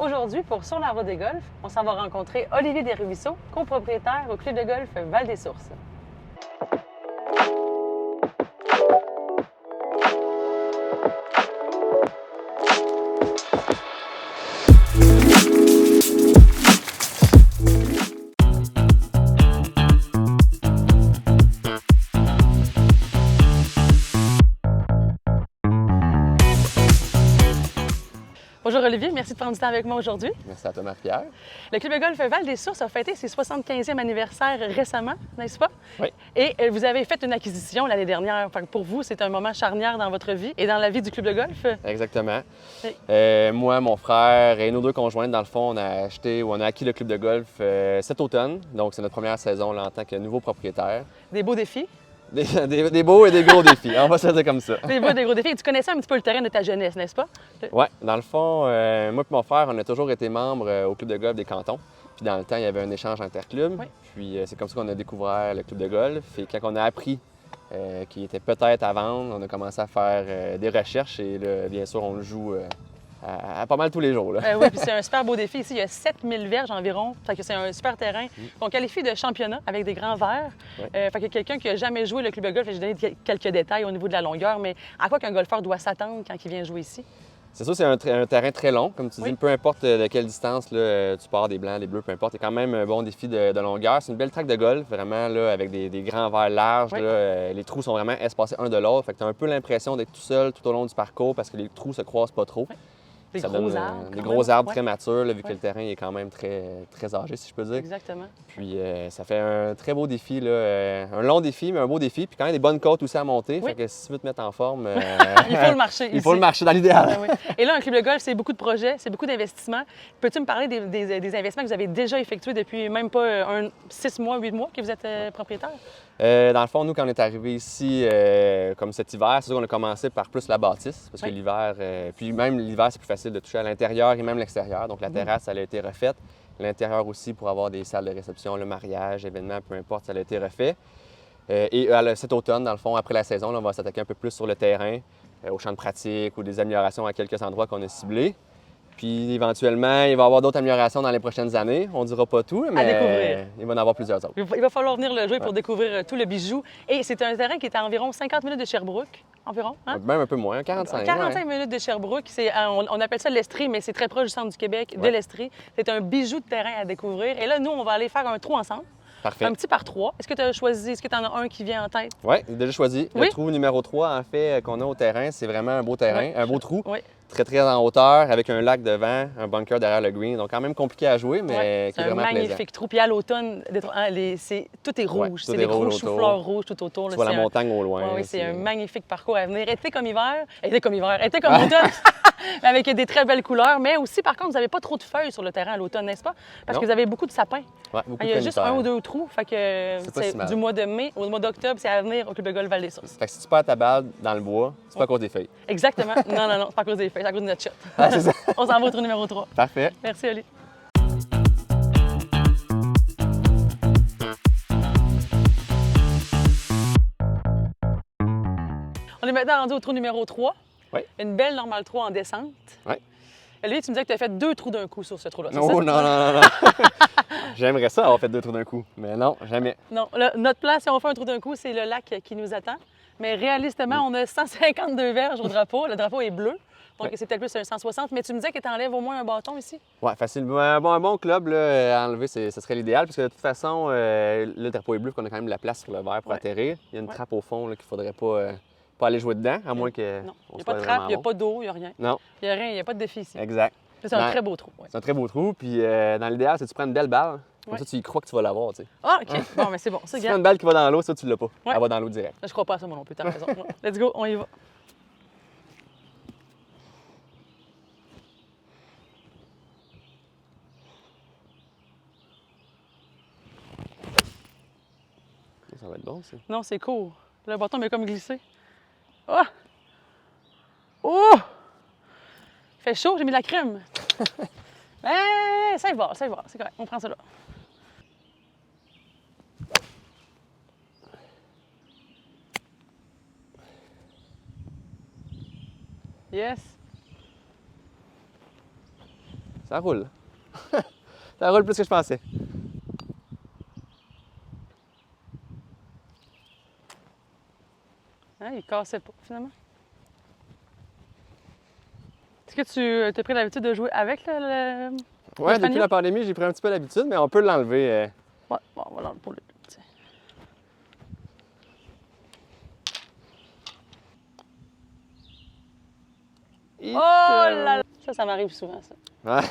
Aujourd'hui, pour Sur la route des golfs, on s'en va rencontrer Olivier Desruisseaux, copropriétaire au club de golf Val-des-Sources. Bonjour Olivier, merci de prendre du temps avec moi aujourd'hui. Merci à toi, Marie-Pierre. Le club de golf Val-des-Sources a fêté ses 75e anniversaire récemment, n'est-ce pas? Oui. Et vous avez fait une acquisition l'année dernière. Enfin, pour vous, c'est un moment charnière dans votre vie et dans la vie du club de golf. Exactement. Oui. Moi, mon frère et nos deux conjointes, dans le fond, on a acquis le club de golf cet automne. Donc, c'est notre première saison là, en tant que nouveau propriétaire. Des beaux défis. Des beaux et des gros défis, on va se dire comme ça. Des beaux et des gros défis. Et tu connaissais un petit peu le terrain de ta jeunesse, n'est-ce pas? Oui, dans le fond, moi et mon frère, on a toujours été membres au club de golf des Cantons. Puis dans le temps, il y avait un échange interclub. Oui. Puis c'est comme ça qu'on a découvert le club de golf. Et quand on a appris qu'il était peut-être à vendre, on a commencé à faire des recherches. Et là, bien sûr, on le joue à pas mal tous les jours. Là. Oui, puis c'est un super beau défi. Ici, il y a 7000 verges environ. Fait que c'est un super terrain. On qualifie de championnat avec des grands verres. Ouais. Fait que quelqu'un qui n'a jamais joué le club de golf, j'ai donné quelques détails au niveau de la longueur, mais à quoi qu'un golfeur doit s'attendre quand il vient jouer ici? C'est sûr, c'est un terrain très long. Comme tu dis, Oui. peu importe de quelle distance là, tu pars, des blancs, des bleus, peu importe. C'est quand même un bon défi de longueur. C'est une belle track de golf, vraiment, là, avec des grands verres larges. Oui. Là, les trous sont vraiment espacés un de l'autre. Fait que tu as un peu l'impression d'être tout seul tout au long du parcours parce que les trous se croisent pas trop. Oui. Des Ça gros donne, arbres. des quand gros même. arbres Ouais. très matures, là, vu que Ouais. le terrain est quand même très âgé, si je peux dire. Exactement. Puis ça fait un très beau défi, là, un long défi, mais un beau défi. Puis quand même des bonnes côtes aussi à monter. Oui. Fait que si tu veux te mettre en forme, Il faut le marcher ici. il faut le marcher dans l'idéal. Ah oui. Et là, un club de golf, c'est beaucoup de projets, c'est beaucoup d'investissements. Peux-tu me parler des investissements que vous avez déjà effectués depuis même pas 6 mois, 8 mois que vous êtes propriétaire? Dans le fond, nous, quand on est arrivé ici, comme cet hiver, c'est sûr qu'on a commencé par plus la bâtisse, parce que Oui. l'hiver, puis même l'hiver, c'est plus facile de toucher à l'intérieur et même l'extérieur. Donc, la terrasse, elle a été refaite. L'intérieur aussi, pour avoir des salles de réception, le mariage, événements, peu importe, ça a été refait. Cet automne, dans le fond, après la saison, là, on va s'attaquer un peu plus sur le terrain, au champ de pratique ou des améliorations à quelques endroits qu'on a ciblés. Puis éventuellement, il va y avoir d'autres améliorations dans les prochaines années. On ne dira pas tout, mais découvrir. il va y en avoir plusieurs autres. Il va falloir venir le jouer pour découvrir tout le bijou. Et c'est un terrain qui est à environ 50 minutes de Sherbrooke, environ. Hein? Même un peu moins, 45. 45 ouais. minutes de Sherbrooke. On appelle ça l'Estrie, mais c'est très proche du centre du Québec, de Ouais. l'Estrie. C'est un bijou de terrain à découvrir. Et là, nous, on va aller faire un trou ensemble. Parfait. Un petit par trois. Est-ce que tu as choisi, est-ce que tu en as un qui vient en tête? Oui, déjà choisi. Oui. Le trou numéro 3, en fait, qu'on a au terrain, c'est vraiment un beau terrain, Oui. un beau trou, Oui. très en hauteur, avec un lac devant, un bunker derrière le green. Donc, quand même compliqué à jouer, mais Ouais, qui c'est est un vraiment plaisant. magnifique trou. Puis à l'automne, tout est rouge. Ouais, c'est tout des est gros rouge choux-fleurs autour. rouges tout autour. Tu là. vois la C'est un- montagne au loin. Ouais, oui, c'est c'est- un magnifique parcours à venir. Été comme hiver, été comme automne, mais avec des très belles couleurs. Mais aussi, par contre, vous n'avez pas trop de feuilles sur le terrain à l'automne, n'est-ce pas? Parce Non. que vous avez beaucoup de sapins. Ouais, beaucoup Il y a de juste conifères. un ou deux trous. Fait que C'est pas si mal. du mois de mai au mois d'octobre, c'est à venir au club de golf Val-des-Sources. Fait que si tu perds ta balle dans le bois, c'est pas à cause des feuilles. Exactement. Non, c'est pas à cause des feuilles, c'est à cause de notre shot. Ah, c'est ça. On s'en va au trou numéro 3. Parfait. Merci, Oli. On est maintenant rendu au trou numéro 3. Oui. Une belle normale 3 en descente. Oui. Lui, tu me disais que tu as fait 2 trous d'un coup sur ce trou-là. c'est Oh, ça? non. J'aimerais ça avoir fait 2 trous d'un coup, mais non, jamais. Non, notre plan, si on fait un trou d'un coup, c'est le lac qui nous attend. Mais réalistement, on a 152 verges au drapeau. Le drapeau est bleu. Donc, Oui. c'est peut-être plus un 160. Mais tu me disais que tu enlèves au moins un bâton ici? Ouais, facilement. Un bon club là, à enlever, ce serait l'idéal, parce que de toute façon, le drapeau est bleu, qu'on a quand même de la place sur le verre pour Ouais. atterrir. Il y a une Ouais. trappe au fond là, qu'il ne faudrait pas aller jouer dedans, à moins que. Non, il on n'y a soit pas de vraiment trappe, il n'y a bon. pas d'eau, il n'y a rien. Non, Il n'y a rien, il n'y a pas de défi ici. exact. C'est un Dans- très beau trou. Ouais. C'est un très beau trou, puis dans l'idéal, c'est que tu prends une belle balle, comme Ouais. ça tu y crois que tu vas l'avoir, tu sais. Ah, OK. Bon, mais c'est bon. Ça, Si tu gars. prends une balle qui va dans l'eau, ça tu l'as pas. Ouais. Elle va dans l'eau direct. Je crois pas à ça, moi non plus. T'as raison. Ouais. Let's go, on y va. Ça va être bon, ça. Non, c'est court. Le bâton m'est comme glissé. Oh! Oh! Il fait chaud, j'ai mis de la crème. Ça va, c'est correct. On prend ça là. Yes. Ça roule. Ça roule plus que je pensais. Hein, il cassait pas, finalement. Est-ce que tu as pris l'habitude de jouer avec le Ouais, depuis spaniel? la pandémie, j'ai pris un petit peu l'habitude, mais on peut l'enlever. Ouais, bon, on va l'enlever pour le petit. Et Oh là là! Ça m'arrive souvent, ça. Ouais.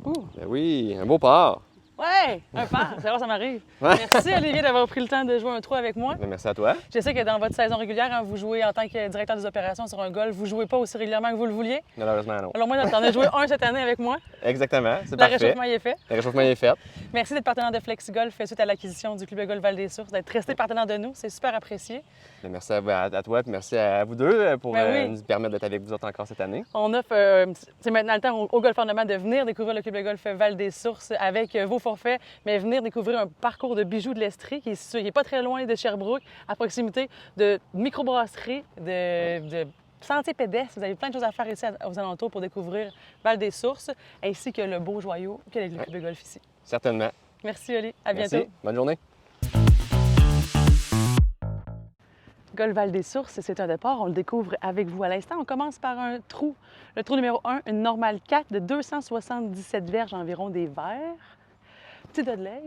Ouh! Ben oui, un beau part. Ouais! Un pas! C'est vrai, ça m'arrive. Ouais. Merci, Olivier, d'avoir pris le temps de jouer un trou avec moi. Ben, merci à toi. Je sais que dans votre saison régulière, hein, vous jouez en tant que directeur des opérations sur un golf. Vous jouez pas aussi régulièrement que vous le vouliez. Malheureusement, non. Alors, moi, t'en as joué un cette année avec moi. Exactement, c'est Le parfait. réchauffement y est fait. Le réchauffement est fait. Merci d'être partenaire de FlexiGolf suite à l'acquisition du Club de golf Val-des-Sources, d'être resté partenaire de nous. C'est super apprécié. Ben, merci à toi, puis merci à vous deux pour Ben oui. nous permettre d'être avec vous autres encore cette année. On offre, c'est maintenant le temps au Golf Ornement de venir découvrir le Club de golf Val-des-Sources avec vos forfaits, mais venir découvrir un parcours de bijoux de l'Estrie qui est situé, il est pas très loin de Sherbrooke, à proximité de microbrasseries, de sentiers pédestres. Vous avez plein de choses à faire ici aux alentours pour découvrir Val-des-Sources, ainsi que le beau joyau qu'est le Club de golf ici. Certainement. Merci, Oli. À Merci. bientôt. Bonne journée. Golf Val-des-Sources, c'est un départ. On le découvre avec vous à l'instant. On commence par un trou. Le trou numéro 1, une normale 4 de 277 verges environ des verts. Petit Dudley.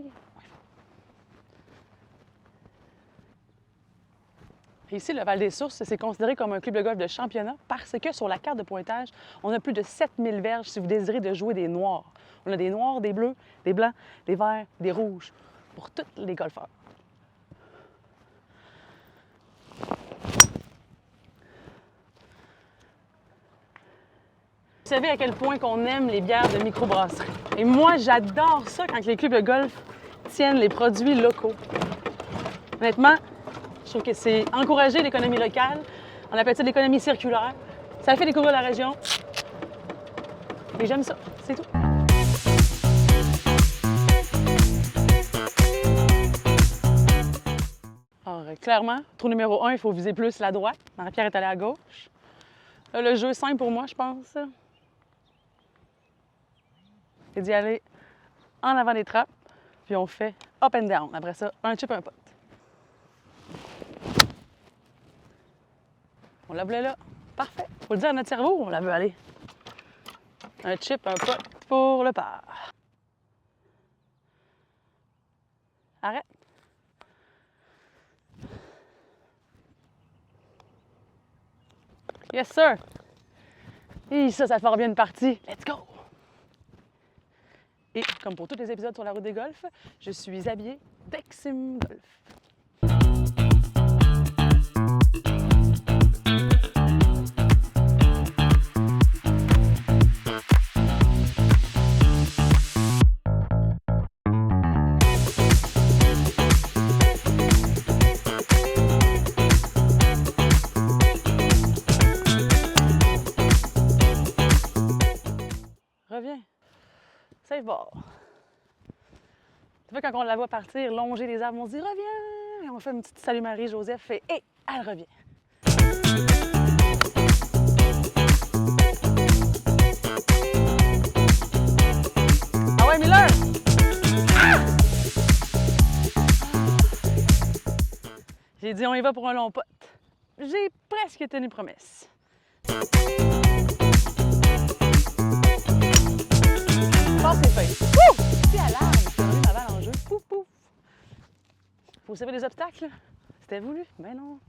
Ici, le Val-des-Sources, c'est considéré comme un club de golf de championnat parce que sur la carte de pointage, on a plus de 7000 verges si vous désirez de jouer des noirs. On a des noirs, des bleus, des blancs, des verts, des rouges pour tous les golfeurs. Vous savez à quel point qu'on aime les bières de microbrasserie. Et moi, j'adore ça quand les clubs de golf tiennent les produits locaux. Honnêtement, je trouve que c'est encourager l'économie locale. On appelle ça l'économie circulaire. Ça fait découvrir la région. Et j'aime ça. C'est tout. Alors, clairement, trou numéro 1, il faut viser plus la droite. Marie-Pierre est allée à gauche. Là, le jeu simple pour moi, je pense, c'est d'y aller en avant des trappes, puis on fait up and down. Après ça, un chip, un putt. On la voulait là. Parfait. Faut le dire à notre cerveau, on la veut aller. Un chip, un putt pour le par. Arrête. Yes, sir. Et ça fera bien une partie. Let's go! Et comme pour tous les épisodes sur la route des golfs, je suis habillée Texim Golf. Reviens. Safe ball. Tu vois, quand on la voit partir, longer les arbres, on se dit « Reviens! » Et on fait une petite salut Marie-Joseph et elle revient. Ah ouais, Miller! Ah! J'ai dit on y va pour un long putt. J'ai presque tenu promesse. Passe tes feuilles. Ouh! C'est à l'arbre, c'est revenu ma balle en jeu. Pouf, pouf. Faut sauver les obstacles. C'était voulu, mais non.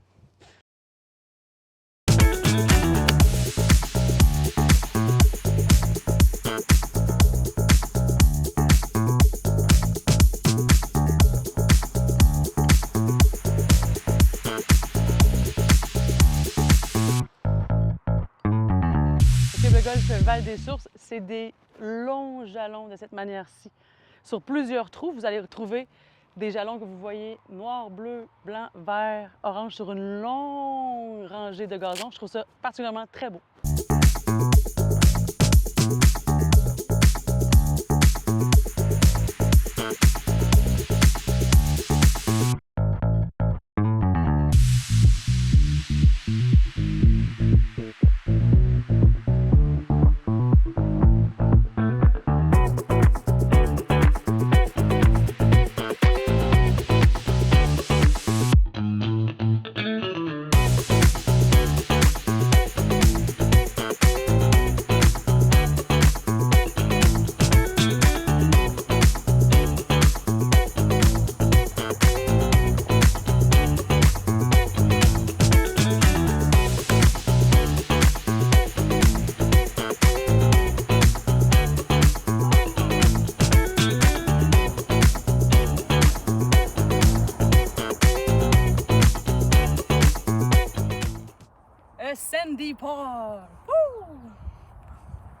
Le club de golf Val-des-Sources, c'est des longs jalons de cette manière-ci. Sur plusieurs trous, vous allez retrouver des jalons que vous voyez noir, bleu, blanc, vert, orange sur une longue rangée de gazon. Je trouve ça particulièrement très beau.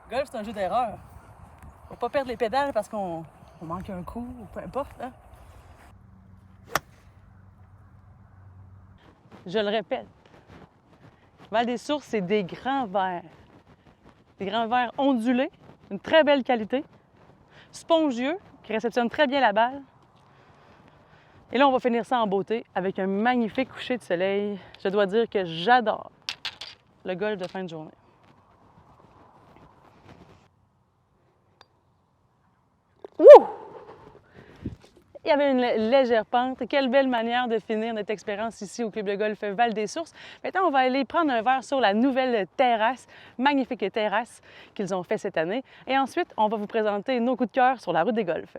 Golf, c'est un jeu d'erreur. Faut pas perdre les pédales parce qu'on manque un coup ou peu importe. Hein? Je le répète, Val-des-Sources, c'est des grands verres. Des grands verres ondulés, une très belle qualité, spongieux, qui réceptionnent très bien la balle. Et là, on va finir ça en beauté avec un magnifique coucher de soleil. Je dois dire que j'adore le golf de fin de journée. Wouh! Il y avait une légère pente. Quelle belle manière de finir notre expérience ici au Club de golf Val-des-Sources. Maintenant, on va aller prendre un verre sur la nouvelle terrasse, magnifique terrasse qu'ils ont fait cette année. Et ensuite, on va vous présenter nos coups de cœur sur la route des golfs.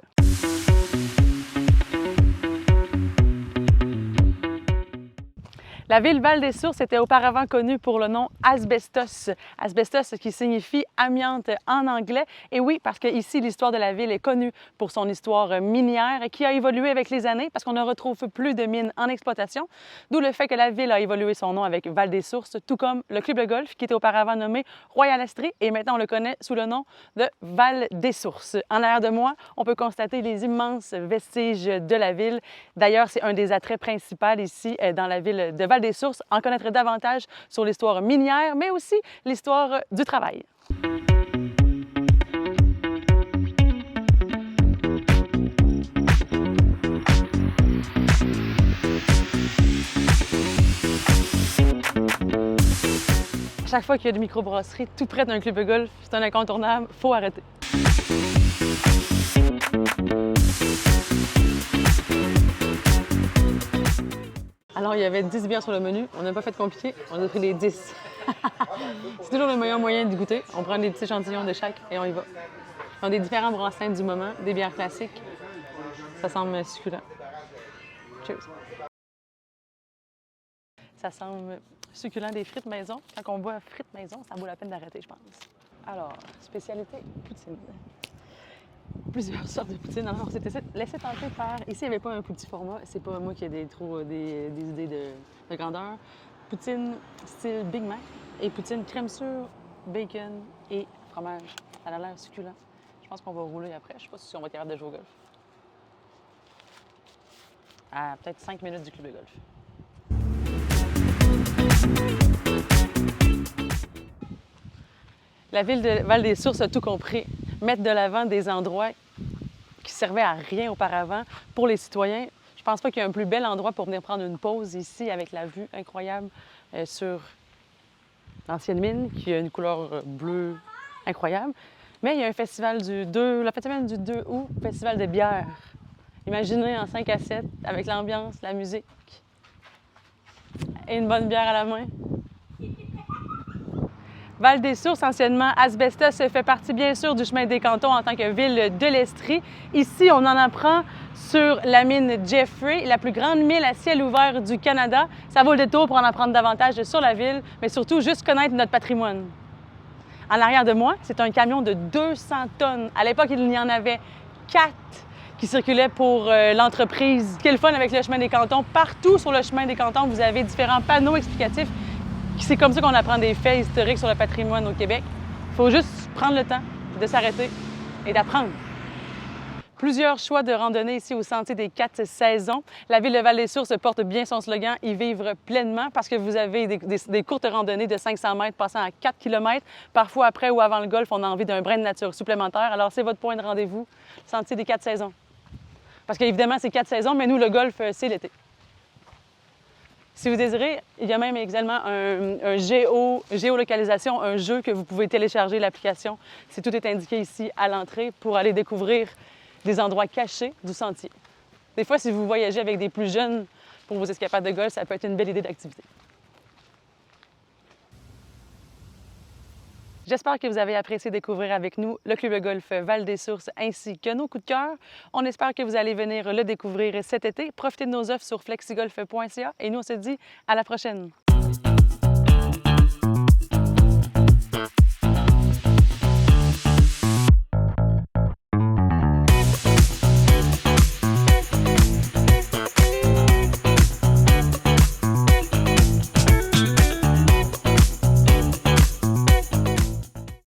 La ville Val-des-Sources était auparavant connue pour le nom Asbestos. Asbestos qui signifie amiante en anglais. Et oui, parce qu'ici, l'histoire de la ville est connue pour son histoire minière qui a évolué avec les années parce qu'on ne retrouve plus de mines en exploitation. D'où le fait que la ville a évolué son nom avec Val-des-Sources, tout comme le club de golf qui était auparavant nommé Royal Estrie et maintenant on le connaît sous le nom de Val-des-Sources. En arrière de moi, on peut constater les immenses vestiges de la ville. D'ailleurs, c'est un des attraits principaux ici dans la ville de Val-des-Sources, en connaître davantage sur l'histoire minière, mais aussi l'histoire du travail. À chaque fois qu'il y a une microbrasserie tout près d'un club de golf, c'est un incontournable, il faut arrêter. Alors, il y avait 10 bières sur le menu. On n'a pas fait compliqué. On a pris les 10. C'est toujours le meilleur moyen de goûter. On prend des petits échantillons de chaque et on y va. Ils ont des différents brassins du moment, des bières classiques. Ça semble succulent. Cheers. Ça semble succulent des frites maison. Quand on boit frites maison, ça vaut la peine d'arrêter, je pense. Alors, spécialité poutine. Plusieurs sortes de poutine. Alors, on s'était laissé tenter par... Ici, il n'y avait pas un plus petit format. C'est pas moi qui ai des idées de grandeur. Poutine style Big Mac et poutine crème sûre, bacon et fromage. Ça a l'air succulent. Je pense qu'on va rouler après. Je ne sais pas si on va être capable de jouer au golf. À peut-être 5 minutes du club de golf. La ville de Val-des-Sources a tout compris. Mettre de l'avant des endroits qui servaient à rien auparavant pour les citoyens. Je pense pas qu'il y a un plus bel endroit pour venir prendre une pause ici avec la vue incroyable sur l'ancienne mine qui a une couleur bleue incroyable. Mais il y a un festival la fin de semaine du 2 août, festival de bière. Imaginez en 5 à 7 avec l'ambiance, la musique et une bonne bière à la main. Val-des-Sources, anciennement Asbestos, fait partie bien sûr du chemin des cantons en tant que ville de l'Estrie. Ici, on en apprend sur la mine Jeffrey, la plus grande mine à ciel ouvert du Canada. Ça vaut le détour pour en apprendre davantage sur la ville, mais surtout juste connaître notre patrimoine. En arrière de moi, c'est un camion de 200 tonnes. À l'époque, il y en avait 4 qui circulaient pour l'entreprise. Ce qui est le fun avec le chemin des cantons, partout sur le chemin des cantons, vous avez différents panneaux explicatifs. C'est comme ça qu'on apprend des faits historiques sur le patrimoine au Québec. Il faut juste prendre le temps de s'arrêter et d'apprendre. Plusieurs choix de randonnée ici au Sentier des 4 saisons. La ville de Val-des-Sources porte bien son slogan « Y vivre pleinement » parce que vous avez des courtes randonnées de 500 mètres passant à 4 km. Parfois, après ou avant le golf, on a envie d'un brin de nature supplémentaire. Alors, c'est votre point de rendez-vous, le Sentier des 4 saisons. Parce qu'évidemment, c'est 4 saisons, mais nous, le golf, c'est l'été. Si vous désirez, il y a même également un géolocalisation, un jeu que vous pouvez télécharger l'application si tout est indiqué ici à l'entrée pour aller découvrir des endroits cachés du sentier. Des fois, si vous voyagez avec des plus jeunes pour vos escapades de golf, ça peut être une belle idée d'activité. J'espère que vous avez apprécié découvrir avec nous le Club de golf Val-des-Sources ainsi que nos coups de cœur. On espère que vous allez venir le découvrir cet été. Profitez de nos offres sur flexigolf.ca et nous, on se dit à la prochaine.